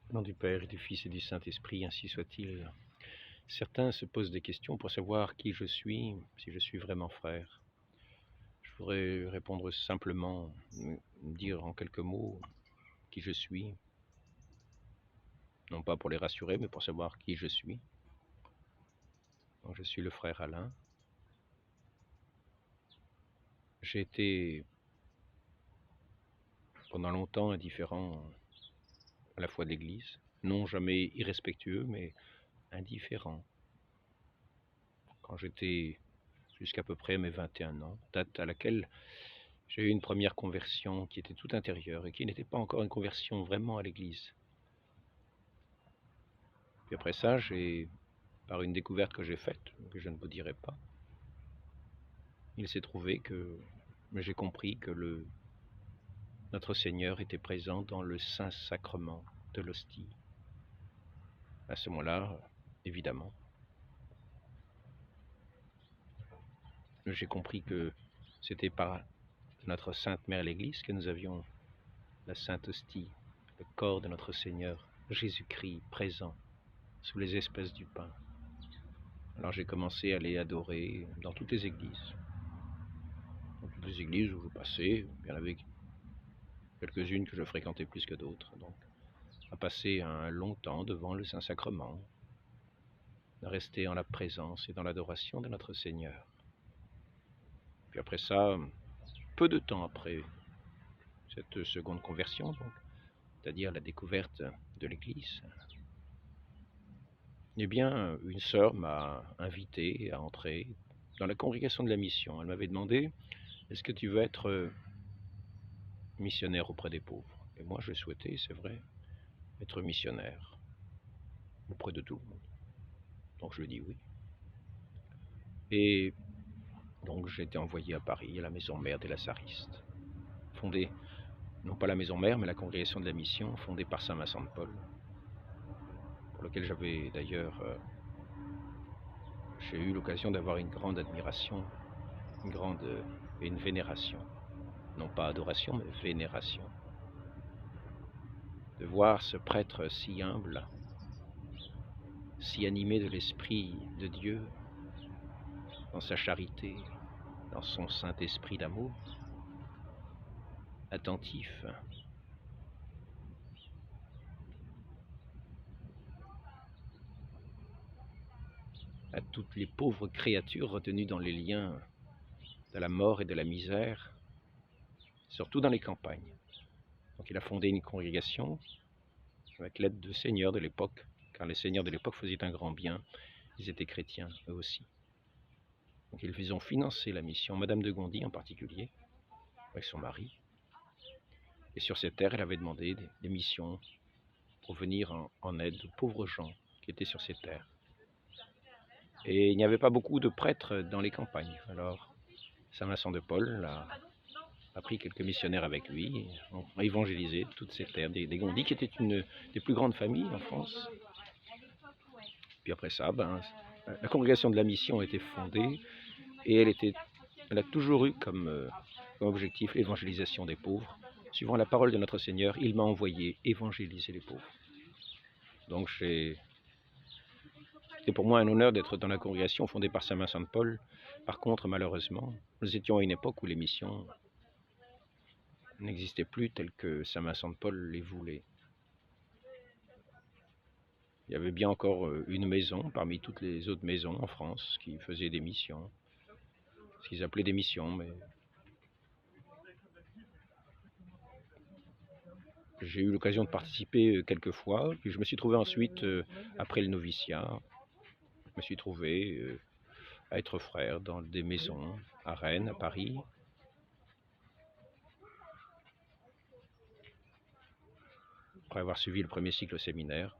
Au nom du Père et du Fils et du Saint-Esprit, ainsi soit-il. Certains se posent des questions pour savoir qui je suis, si je suis vraiment frère. Je voudrais répondre simplement, dire en quelques mots qui je suis, non pas pour les rassurer, mais pour savoir qui je suis. Donc, je suis le frère Alain. J'ai été pendant longtemps indifférent à la foi de l'Église, non jamais irrespectueux, mais indifférent. Quand j'étais jusqu'à peu près mes 21 ans, date à laquelle j'ai eu une première conversion qui était toute intérieure et qui n'était pas encore une conversion vraiment à l'Église. Puis après ça, par une découverte que j'ai faite, que je ne vous dirai pas, il s'est trouvé que j'ai compris que notre Seigneur était présent dans le Saint-Sacrement de l'hostie. À ce moment-là, évidemment, j'ai compris que c'était par notre Sainte Mère l'Église que nous avions la Sainte Hostie, le corps de notre Seigneur Jésus-Christ présent sous les espèces du pain. Alors j'ai commencé à les adorer dans toutes les églises. Dans toutes les églises où je passais, il y en avait quelques-unes que je fréquentais plus que d'autres. Donc, à passer un long temps devant le Saint-Sacrement, à rester en la présence et dans l'adoration de notre Seigneur. Puis après ça, peu de temps après cette seconde conversion, donc, c'est-à-dire la découverte de l'Église, eh bien, une sœur m'a invité à entrer dans la congrégation de la mission. Elle m'avait demandé, est-ce que tu veux être missionnaire auprès des pauvres? Et moi, je souhaitais, c'est vrai, être missionnaire auprès de tout le monde. Donc je lui ai dit oui. Et donc j'ai été envoyé à Paris, à la maison mère des Lazaristes, fondée, non pas la maison mère, mais la congrégation de la mission, fondée par saint Vincent de Paul, pour lequel j'avais d'ailleurs, j'ai eu l'occasion d'avoir une grande admiration, et une vénération. Non pas adoration, mais vénération. De voir ce prêtre si humble, si animé de l'Esprit de Dieu, dans sa charité, dans son Saint-Esprit d'amour, attentif à toutes les pauvres créatures retenues dans les liens de la mort et de la misère, surtout dans les campagnes. Donc il a fondé une congrégation avec l'aide de seigneurs de l'époque, car les seigneurs de l'époque faisaient un grand bien, ils étaient chrétiens eux aussi. Donc ils ont financé la mission, Madame de Gondi en particulier, avec son mari. Et sur ces terres, elle avait demandé des missions pour venir en aide aux pauvres gens qui étaient sur ces terres. Et il n'y avait pas beaucoup de prêtres dans les campagnes. Alors, saint Vincent de Paul a pris quelques missionnaires avec lui, et a évangélisé toutes ces terres des Gondis, qui étaient une des plus grandes familles en France. Puis après ça, la congrégation de la mission a été fondée, et elle a toujours eu comme objectif l'évangélisation des pauvres. Suivant la parole de notre Seigneur, il m'a envoyé évangéliser les pauvres. Donc c'était pour moi un honneur d'être dans la congrégation fondée par saint Vincent de Paul. Par contre, malheureusement, nous étions à une époque où les missions n'existaient plus telles que saint Vincent de Paul les voulait. Il y avait bien encore une maison parmi toutes les autres maisons en France qui faisait des missions, ce qu'ils appelaient des missions, mais j'ai eu l'occasion de participer quelques fois, puis je me suis trouvé ensuite, après le noviciat, je me suis trouvé à être frère dans des maisons à Rennes, à Paris. Après avoir suivi le premier cycle au séminaire.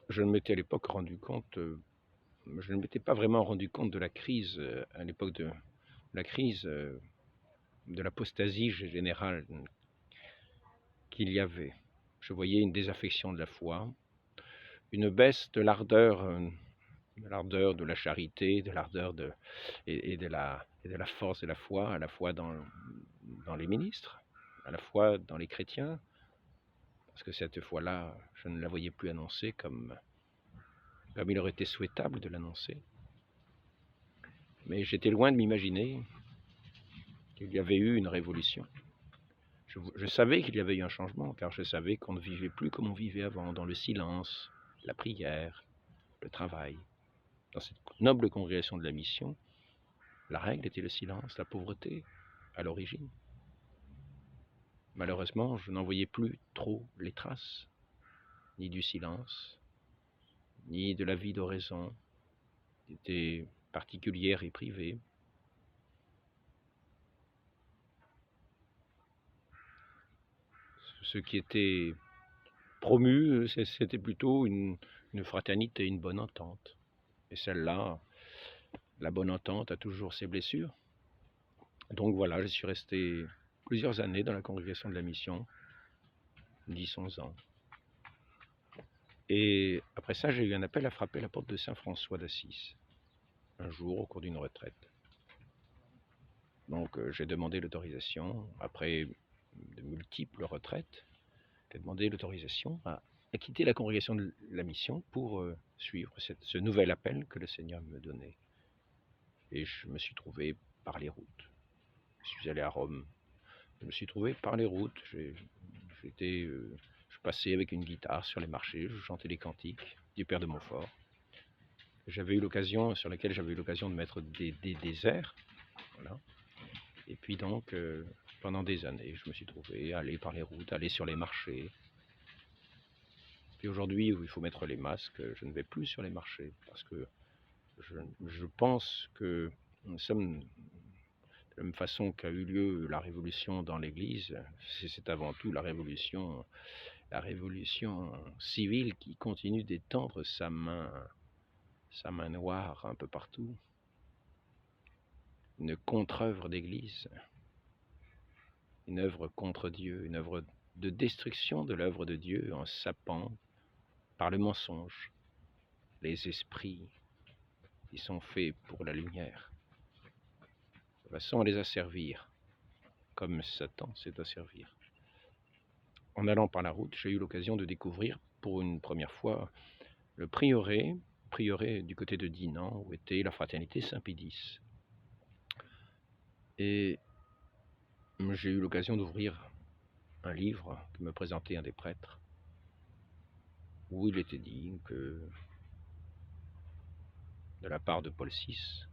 Je ne m'étais à l'époque rendu compte, je ne m'étais pas vraiment rendu compte de la crise, à l'époque de la crise de l'apostasie générale qu'il y avait. Je voyais une désaffection de la foi, une baisse de l'ardeur de la charité, de l'ardeur et de la force de la foi, à la fois dans dans les ministres, à la fois dans les chrétiens, parce que cette fois-là, je ne la voyais plus annoncée comme il aurait été souhaitable de l'annoncer. Mais j'étais loin de m'imaginer qu'il y avait eu une révolution. Je savais qu'il y avait eu un changement, car je savais qu'on ne vivait plus comme on vivait avant, dans le silence, la prière, le travail. Dans cette noble congrégation de la mission, la règle était le silence, la pauvreté, à l'origine. Malheureusement, je n'en voyais plus trop les traces, ni du silence, ni de la vie d'oraison, qui était particulière et privée. Ce qui était promu, c'était plutôt une fraternité, une bonne entente. Et celle-là, la bonne entente a toujours ses blessures. Donc voilà, je suis resté plusieurs années dans la congrégation de la mission, 10-11 ans. Et après ça, j'ai eu un appel à frapper la porte de Saint-François d'Assise, un jour au cours d'une retraite. Donc j'ai demandé l'autorisation, après de multiples retraites, j'ai demandé l'autorisation à quitter la congrégation de la mission pour suivre ce nouvel appel que le Seigneur me donnait. Et je me suis trouvé par les routes. Je suis allé à Rome. Je me suis trouvé par les routes. Je passais avec une guitare sur les marchés, je chantais les cantiques du Père de Montfort. J'avais eu l'occasion, sur laquelle j'avais eu l'occasion de mettre des airs. Voilà. Et puis donc, pendant des années, je me suis trouvé à aller par les routes, aller sur les marchés. Puis aujourd'hui, où il faut mettre les masques, je ne vais plus sur les marchés, parce que je pense que nous sommes de la même façon qu'a eu lieu la révolution dans l'Église, c'est avant tout la révolution civile qui continue d'étendre sa main noire un peu partout. Une contre-œuvre d'Église, une œuvre contre Dieu, une œuvre de destruction de l'œuvre de Dieu en sapant par le mensonge les esprits qui sont faits pour la lumière, de façon à les asservir, comme Satan s'est asservir. En allant par la route, j'ai eu l'occasion de découvrir pour une première fois le prieuré du côté de Dinan, où était la fraternité Saint-Pédis. Et j'ai eu l'occasion d'ouvrir un livre que me présentait un des prêtres, où il était dit que, de la part de Paul VI,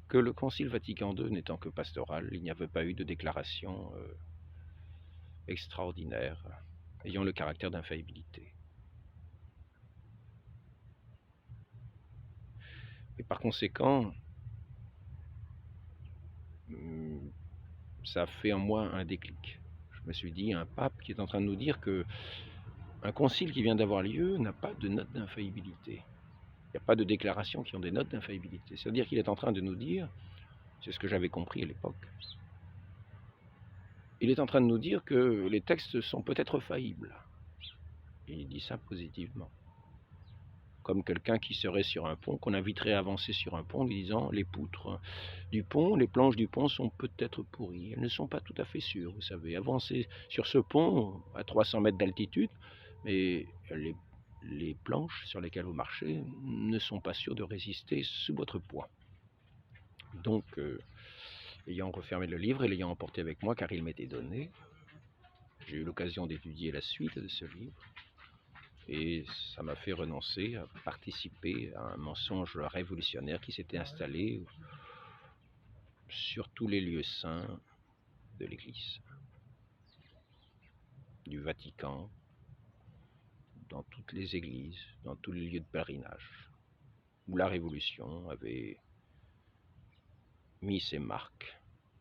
que le Concile Vatican II n'étant que pastoral, il n'y avait pas eu de déclaration extraordinaire ayant le caractère d'infaillibilité. Et par conséquent, ça a fait en moi un déclic. Je me suis dit, un pape qui est en train de nous dire que un concile qui vient d'avoir lieu n'a pas de note d'infaillibilité. Il n'y a pas de déclarations qui ont des notes d'infaillibilité. C'est-à-dire qu'il est en train de nous dire, c'est ce que j'avais compris à l'époque, il est en train de nous dire que les textes sont peut-être faillibles. Et il dit ça positivement. Comme quelqu'un qui serait sur un pont, qu'on inviterait à avancer sur un pont, lui disant les poutres du pont, les planches du pont sont peut-être pourries. Elles ne sont pas tout à fait sûres, vous savez. Avancez sur ce pont à 300 mètres d'altitude, mais les planches sur lesquelles vous marchez ne sont pas sûres de résister sous votre poids. Donc, ayant refermé le livre et l'ayant emporté avec moi, car il m'était donné, j'ai eu l'occasion d'étudier la suite de ce livre. Et ça m'a fait renoncer à participer à un mensonge révolutionnaire qui s'était installé sur tous les lieux saints de l'Église, du Vatican, dans toutes les églises, dans tous les lieux de pèlerinage, où la Révolution avait mis ses marques,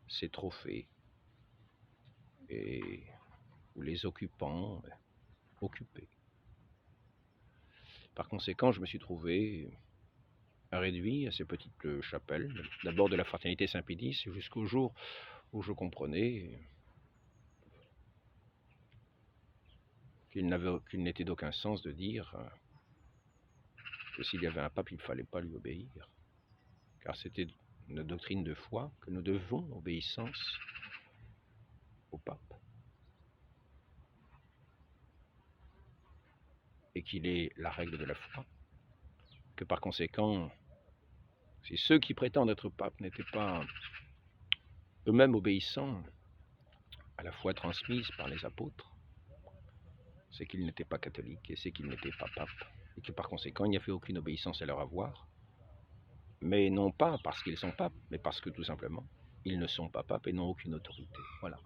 ses trophées, et où les occupants occupaient. Par conséquent, je me suis trouvé réduit à ces petites chapelles, d'abord de la fraternité Saint-Pédis, jusqu'au jour où je comprenais qu'il n'était d'aucun sens de dire que s'il y avait un pape, il ne fallait pas lui obéir, car c'était une doctrine de foi que nous devons obéissance au pape, et qu'il est la règle de la foi, que par conséquent, si ceux qui prétendent être pape n'étaient pas eux-mêmes obéissants à la foi transmise par les apôtres, c'est qu'ils n'étaient pas catholiques et c'est qu'ils n'étaient pas papes, et que par conséquent, il n'y avait aucune obéissance à leur avoir, mais non pas parce qu'ils sont papes, mais parce que tout simplement, ils ne sont pas papes et n'ont aucune autorité. Voilà.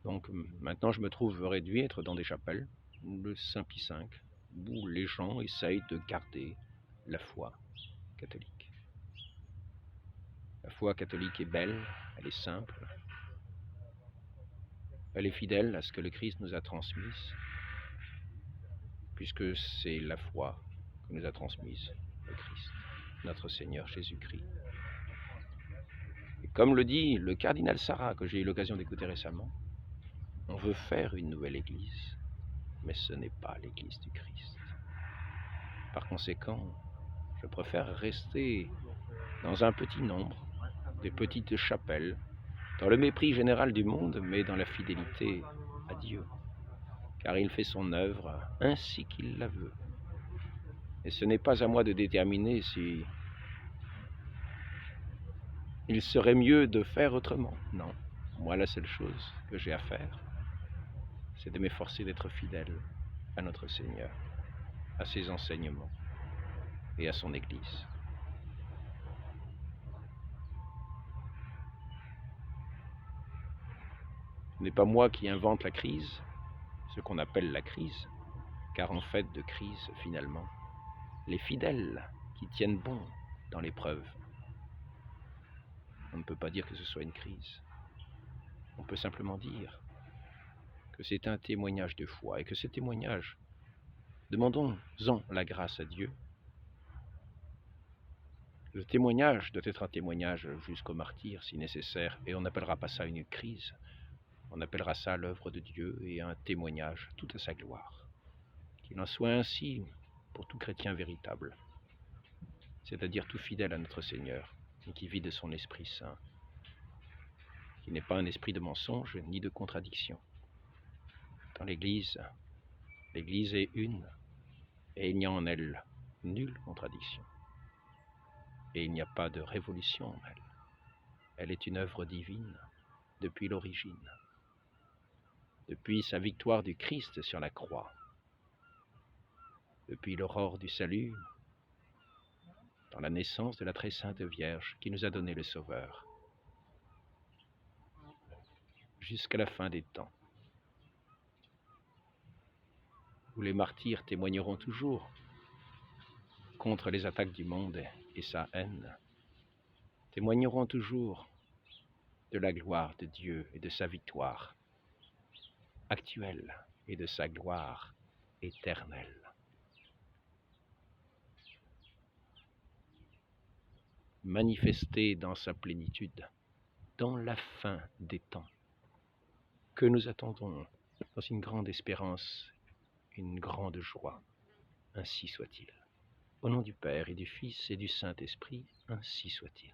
Donc maintenant, je me trouve réduit à être dans des chapelles de Saint-Pie V, où les gens essayent de garder la foi catholique. La foi catholique est belle, elle est simple, elle est fidèle à ce que le Christ nous a transmis, puisque c'est la foi que nous a transmise le Christ, notre Seigneur Jésus-Christ. Et comme le dit le cardinal Sarah, que j'ai eu l'occasion d'écouter récemment, on veut faire une nouvelle Église, mais ce n'est pas l'Église du Christ. Par conséquent, je préfère rester dans un petit nombre, des petites chapelles, dans le mépris général du monde, mais dans la fidélité à Dieu, car il fait son œuvre ainsi qu'il la veut. Et ce n'est pas à moi de déterminer si il serait mieux de faire autrement. Non, moi la seule chose que j'ai à faire, c'est de m'efforcer d'être fidèle à notre Seigneur, à ses enseignements et à son Église. Ce n'est pas moi qui invente la crise, ce qu'on appelle la crise, car en fait de crise, finalement, les fidèles qui tiennent bon dans l'épreuve. On ne peut pas dire que ce soit une crise. On peut simplement dire que c'est un témoignage de foi et que ce témoignage, demandons-en la grâce à Dieu. Le témoignage doit être un témoignage jusqu'au martyr si nécessaire, et on n'appellera pas ça une crise. On appellera ça l'œuvre de Dieu et un témoignage tout à sa gloire. Qu'il en soit ainsi pour tout chrétien véritable, c'est-à-dire tout fidèle à notre Seigneur, et qui vit de son Esprit Saint, qui n'est pas un esprit de mensonge ni de contradiction. Dans l'Église est une, et il n'y a en elle nulle contradiction. Et il n'y a pas de révolution en elle. Elle est une œuvre divine depuis l'origine, depuis sa victoire du Christ sur la croix, depuis l'aurore du salut, dans la naissance de la très sainte Vierge qui nous a donné le Sauveur, jusqu'à la fin des temps, où les martyrs témoigneront toujours contre les attaques du monde et sa haine, témoigneront toujours de la gloire de Dieu et de sa victoire actuelle et de sa gloire éternelle. Manifestée dans sa plénitude, dans la fin des temps, que nous attendons dans une grande espérance, une grande joie. Ainsi soit-il. Au nom du Père et du Fils et du Saint-Esprit, ainsi soit-il.